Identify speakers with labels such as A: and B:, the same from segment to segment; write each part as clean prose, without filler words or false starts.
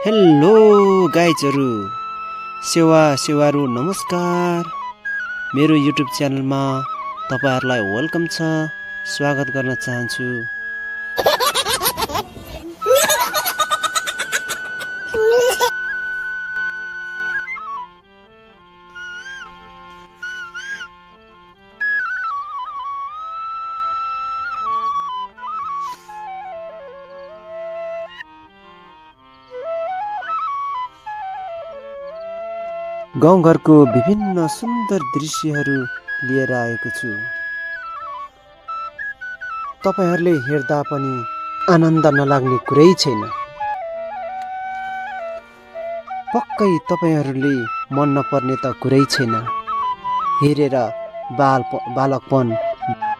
A: Hello गाइजहरू, सेवारू नमस्कार। मेरो YouTube च्यानलमा तपाईहरुलाई वेलकम छ, स्वागत गर्न चाहन्छु। गाउँघरको विभिन्न सुन्दर दृश्यहरू लिएर आएको छु। तपाईहरुले हेर्दा पनि आनन्द नलाग्ने कुरै छैन। पक्कै तपाईहरुले मन नपर्ने त कुरै छैन। हेरेर बालकपन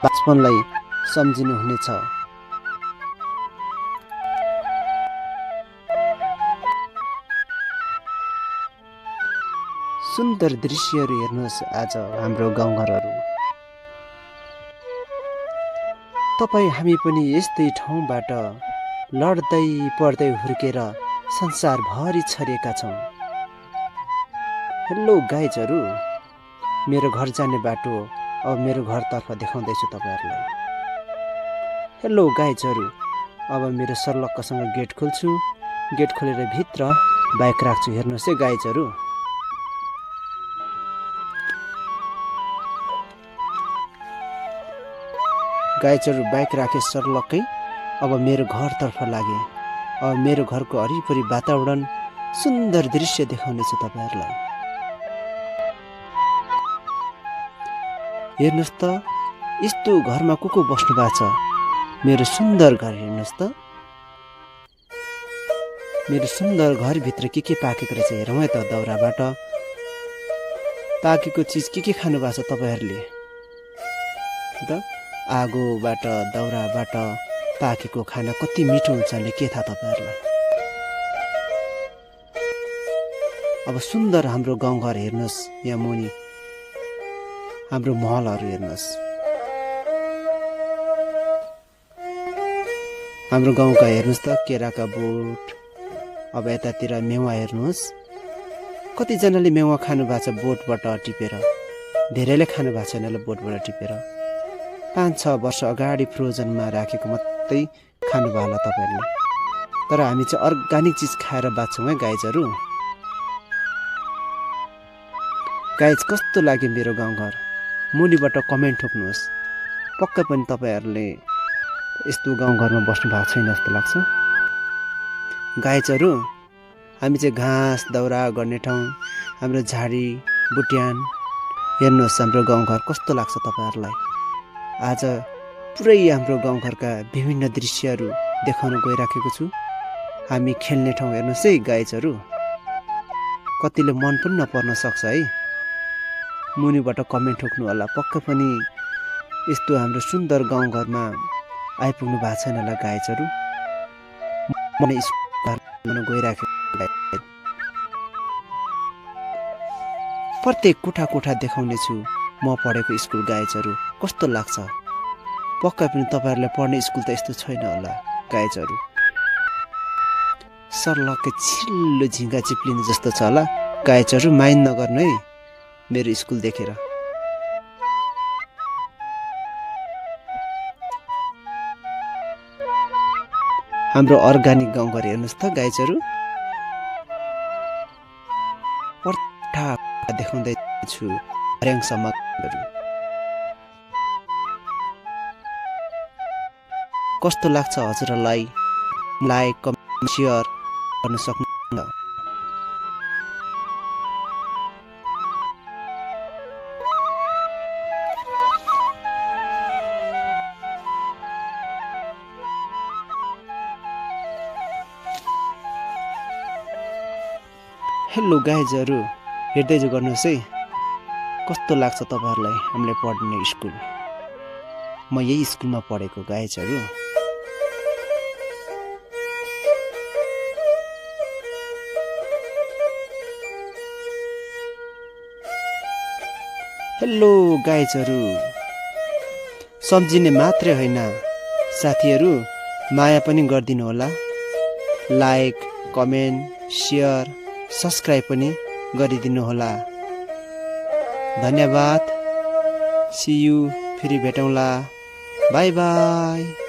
A: बचपनलाई सम्झिनु हुनेछ। सुन्दर दृश्यहरू हेर्नुहोस् आज हाम्रो गाउँघरहरू। तपाई हामी पनि यस्तै ठाउँबाट लड्दै पड्दै हुर्केर संसारभरि छरिएका छौं। हेलो गाइजहरू, मेरो घर जाने बाटो अब मेरो घरतर्फ देखाउँदैछु तपाईहरुलाई। हेलो गाइजहरू, अब मेरो सर्लक्कसँग गेट खोल्छु। गेट खोलेर भित्र बाइक राख्छु। हेर्नुहोस् है गाइजहरू, गाइजहरू बाइक राखे सर्लक्कै अब मेरो घरतर्फ लागे। अब मेरो घरको वरिपरि वातावरण सुन्दर दृश्य देखाउनेछु तपाईहरुलाई। हेर्नुहोस् त, यस्तो घरमा को बस्नु भएको छ। मेरो सुन्दर घर हेर्नुहोस् त। मेरो सुन्दर घरभित्र के पाकेको रहेछ हेरौँ है त। दाउराबाट पाकेको चिज के खानु भएको छ तपाईहरुले त। आगोबाट दाउराबाट पाकेको खाना कति मिठो हुन्छ भने के थाहा तपाईहरुलाई। अब सुन्दर हाम्रो गाउँघर हेर्नुहोस्। यहाँ मुनि हाम्रो महलहरू हेर्नुहोस्। हाम्रो गाउँका हेर्नुहोस् त केराका बोट। अब यतातिर मेवा हेर्नुहोस्। कतिजनाले मेवा खानु भएको छ बोटबाट टिपेर। धेरैले खानु भएको छैन बोटबाट टिपेर। 5-6 वर्ष अगाडि फ्रोजनमा राखेको मात्रै खानु भयो होला तपाईहरुले। तर हामी चाहिँ अर्गानिक चिज खाएर बाँच्छौं है गाइजहरू। गाइज, कस्तो लाग्यो मेरो गाउँघर? मुनिबाट कमेन्ट ठोक्नुहोस्। पक्कै पनि तपाईहरुले यस्तो गाउँघरमा बस्नु भएको छैन जस्तो लाग्छ। गाइजहरू, हामी चाहिँ घाँस दाउरा गर्ने ठाउँ, हाम्रो झाडी बुट्यान हेर्नुहोस्। हाम्रो गाउँघर कस्तो लाग्छ तपाईहरुलाई? आज पुरै हाम्रो गाउँघरका विभिन्न दृश्यहरू देखाउन गइराखेको छु। हामी खेल्ने ठाउँ हेर्नुहोस् है गाइजहरू। कतिले मन पनि नपर्न सक्छ है। मुनिबाट कमेन्ट ठोक्नु होला। पक्कै पनि यस्तो हाम्रो सुन्दर गाउँघरमा आइपुग्नु भएको छैन होला गाइजहरू। म स्कुल गइराखेको प्रत्येक कोठा देखाउने छु म पढेको स्कुल गाइजहरू। कस्तो लाग्छ? पक्कै पनि तपाईहरुले पढ्ने स्कुल त यस्तो छैन होला गाइजहरू। सर्लक्कै छिल्लो झिङ्गा चिप्लिने जस्तो छ होला गाइजहरू। माइन्ड नगर्नु है मेरो स्कुल देखेर। हाम्रो अर्गानिक गाउँघर हेर्नुहोस् त गाइजहरू। पर्ठा देखाउँदैछु हर्याङसम्महरू। कस्तो लाग्छ हजुरहरूलाई? लाइक कमेन्ट सेयर गर्न सक्नुहुन्छ। हेलो गाइजहरू, हेर्दै गर्नुहोस् है कस्तो लाग्छ तपाईहरुलाई हामीले पढ्ने स्कुल। म यही स्कुलमा पढेको गाइजहरू। हेलो गाइजहरू, सम्झिने मात्रै होइन साथीहरू, माया पनि गरिदिनु होला। लाइक कमेन्ट सेयर सब्स्क्राइब पनि गरिदिनुहोला। धन्यवाद। See you. फेरि भेटौँला। By by.